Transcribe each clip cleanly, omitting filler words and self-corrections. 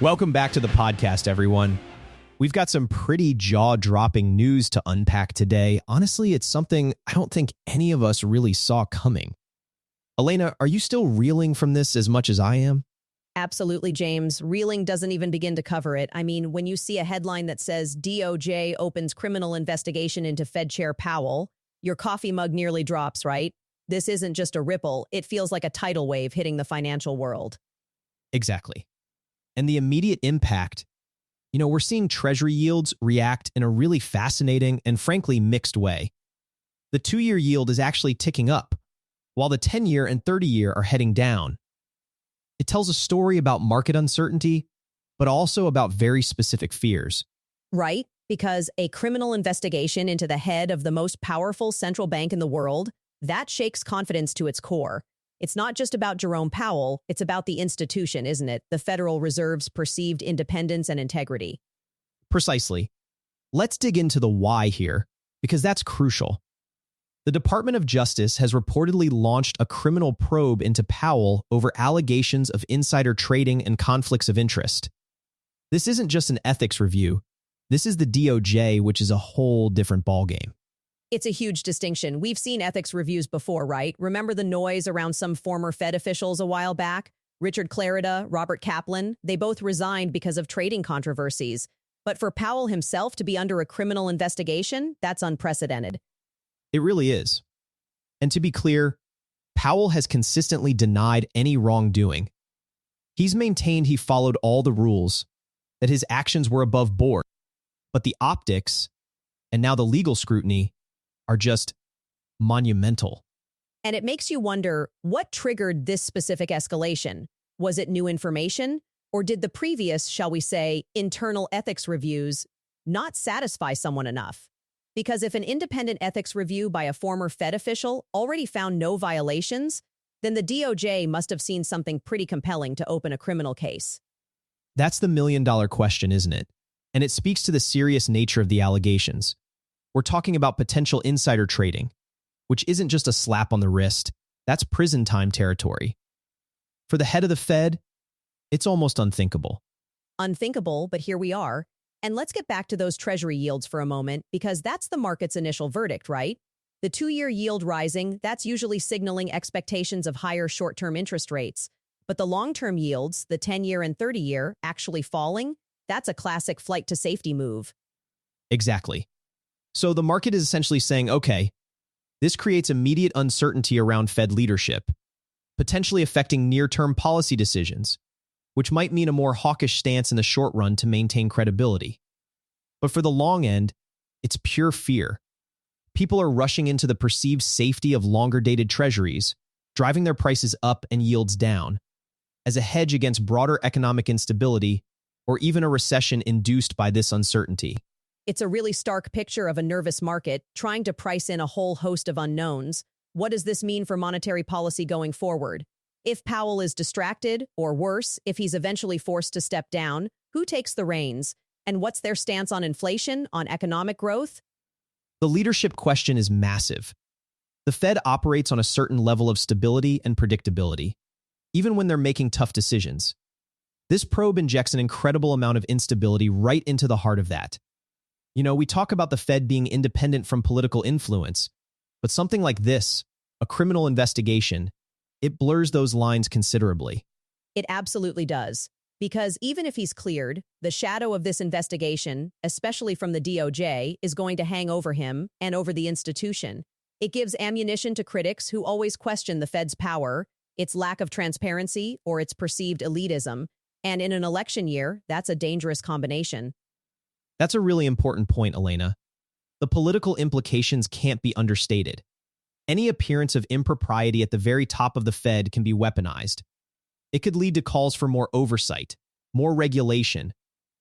Welcome back to the podcast, everyone. We've got some pretty jaw-dropping news to unpack today. Honestly, it's something I don't think any of us really saw coming. Elena, are you still reeling from this as much as I am? Absolutely, James. Reeling doesn't even begin to cover it. I mean, when you see a headline that says DOJ opens criminal investigation into Fed Chair Powell, your coffee mug nearly drops, right? This isn't just a ripple. It feels like a tidal wave hitting the financial world. Exactly. And the immediate impact, we're seeing Treasury yields react in a really fascinating and frankly mixed way. The 2-year yield is actually ticking up, while the 10-year and 30-year are heading down. It tells a story about market uncertainty, but also about very specific fears. Right? Because a criminal investigation into the head of the most powerful central bank in the world, that shakes confidence to its core. It's not just about Jerome Powell, it's about the institution, isn't it? The Federal Reserve's perceived independence and integrity. Precisely. Let's dig into the why here, because that's crucial. The Department of Justice has reportedly launched a criminal probe into Powell over allegations of insider trading and conflicts of interest. This isn't just an ethics review. This is the DOJ, which is a whole different ballgame. It's a huge distinction. We've seen ethics reviews before, right? Remember the noise around some former Fed officials a while back? Richard Clarida, Robert Kaplan, they both resigned because of trading controversies. But for Powell himself to be under a criminal investigation, that's unprecedented. It really is. And to be clear, Powell has consistently denied any wrongdoing. He's maintained he followed all the rules, that his actions were above board, but the optics, and now the legal scrutiny, are just monumental. And it makes you wonder, what triggered this specific escalation? Was it new information? Or did the previous, shall we say, internal ethics reviews not satisfy someone enough? Because if an independent ethics review by a former Fed official already found no violations, then the DOJ must have seen something pretty compelling to open a criminal case. That's the million-dollar question, isn't it? And it speaks to the serious nature of the allegations. We're talking about potential insider trading, which isn't just a slap on the wrist. That's prison time territory. For the head of the Fed, it's almost unthinkable. Unthinkable, but here we are. And let's get back to those Treasury yields for a moment, because that's the market's initial verdict, right? The 2-year yield rising, that's usually signaling expectations of higher short-term interest rates. But the long-term yields, the 10-year and 30-year, actually falling, that's a classic flight to safety move. Exactly. So the market is essentially saying, okay, this creates immediate uncertainty around Fed leadership, potentially affecting near-term policy decisions, which might mean a more hawkish stance in the short run to maintain credibility. But for the long end, it's pure fear. People are rushing into the perceived safety of longer-dated treasuries, driving their prices up and yields down, as a hedge against broader economic instability or even a recession induced by this uncertainty. It's a really stark picture of a nervous market trying to price in a whole host of unknowns. What does this mean for monetary policy going forward? If Powell is distracted, or worse, if he's eventually forced to step down, who takes the reins? And what's their stance on inflation, on economic growth? The leadership question is massive. The Fed operates on a certain level of stability and predictability, even when they're making tough decisions. This probe injects an incredible amount of instability right into the heart of that. We talk about the Fed being independent from political influence, but something like this, a criminal investigation, it blurs those lines considerably. It absolutely does. Because even if he's cleared, the shadow of this investigation, especially from the DOJ, is going to hang over him and over the institution. It gives ammunition to critics who always question the Fed's power, its lack of transparency, or its perceived elitism. And in an election year, that's a dangerous combination. That's a really important point, Elena. The political implications can't be understated. Any appearance of impropriety at the very top of the Fed can be weaponized. It could lead to calls for more oversight, more regulation,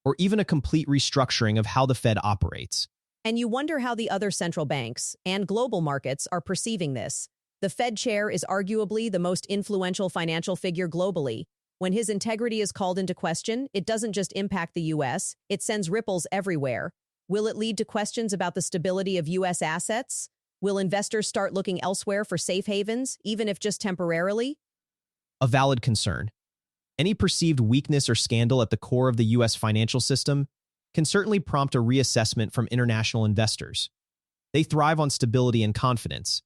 or even a complete restructuring of how the Fed operates. And you wonder how the other central banks and global markets are perceiving this. The Fed chair is arguably the most influential financial figure globally. When his integrity is called into question, it doesn't just impact the U.S., it sends ripples everywhere. Will it lead to questions about the stability of U.S. assets? Will investors start looking elsewhere for safe havens, even if just temporarily? A valid concern. Any perceived weakness or scandal at the core of the U.S. financial system can certainly prompt a reassessment from international investors. They thrive on stability and confidence,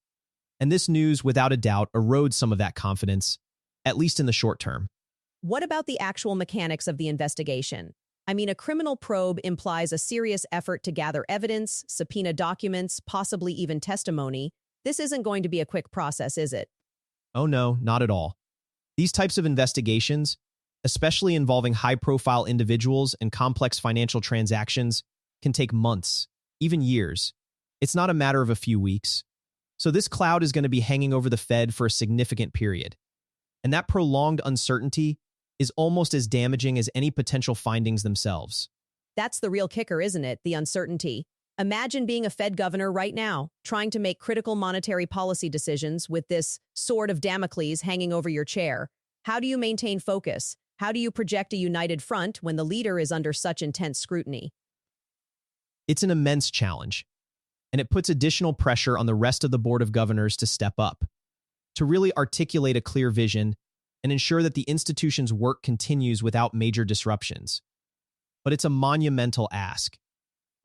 and this news, without a doubt, erodes some of that confidence, at least in the short term. What about the actual mechanics of the investigation? I mean, a criminal probe implies a serious effort to gather evidence, subpoena documents, possibly even testimony. This isn't going to be a quick process, is it? Oh no, not at all. These types of investigations, especially involving high-profile individuals and complex financial transactions, can take months, even years. It's not a matter of a few weeks. So this cloud is going to be hanging over the Fed for a significant period. And that prolonged uncertainty is almost as damaging as any potential findings themselves. That's the real kicker, isn't it? The uncertainty. Imagine being a Fed governor right now, trying to make critical monetary policy decisions with this sword of Damocles hanging over your chair. How do you maintain focus? How do you project a united front when the leader is under such intense scrutiny? It's an immense challenge, and it puts additional pressure on the rest of the Board of Governors to step up, to really articulate a clear vision and ensure that the institution's work continues without major disruptions. But it's a monumental ask.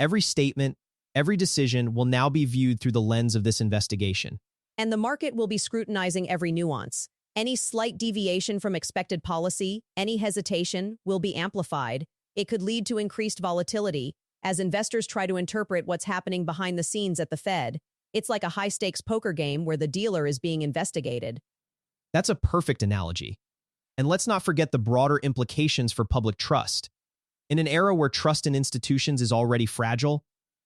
Every statement, every decision will now be viewed through the lens of this investigation. And the market will be scrutinizing every nuance. Any slight deviation from expected policy, any hesitation, will be amplified. It could lead to increased volatility as investors try to interpret what's happening behind the scenes at the Fed. It's like a high-stakes poker game where the dealer is being investigated. That's a perfect analogy. And let's not forget the broader implications for public trust. In an era where trust in institutions is already fragile,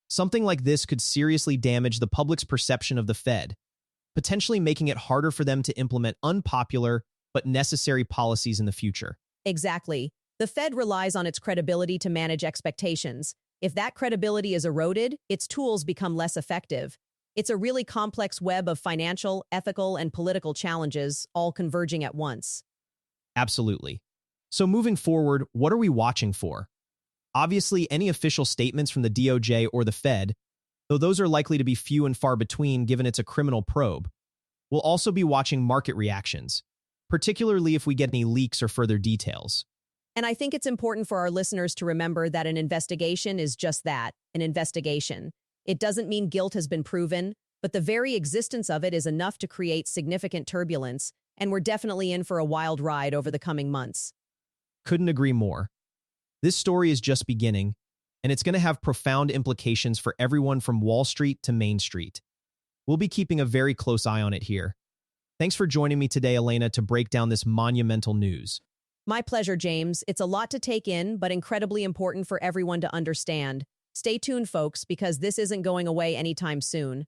something like this could seriously damage the public's perception of the Fed, potentially making it harder for them to implement unpopular but necessary policies in the future. Exactly. The Fed relies on its credibility to manage expectations. If that credibility is eroded, its tools become less effective. It's a really complex web of financial, ethical, and political challenges, all converging at once. Absolutely. So moving forward, what are we watching for? Obviously, any official statements from the DOJ or the Fed, though those are likely to be few and far between given it's a criminal probe. We'll also be watching market reactions, particularly if we get any leaks or further details. And I think it's important for our listeners to remember that an investigation is just that, an investigation. It doesn't mean guilt has been proven, but the very existence of it is enough to create significant turbulence, and we're definitely in for a wild ride over the coming months. Couldn't agree more. This story is just beginning, and it's going to have profound implications for everyone from Wall Street to Main Street. We'll be keeping a very close eye on it here. Thanks for joining me today, Elena, to break down this monumental news. My pleasure, James. It's a lot to take in, but incredibly important for everyone to understand. Stay tuned, folks, because this isn't going away anytime soon.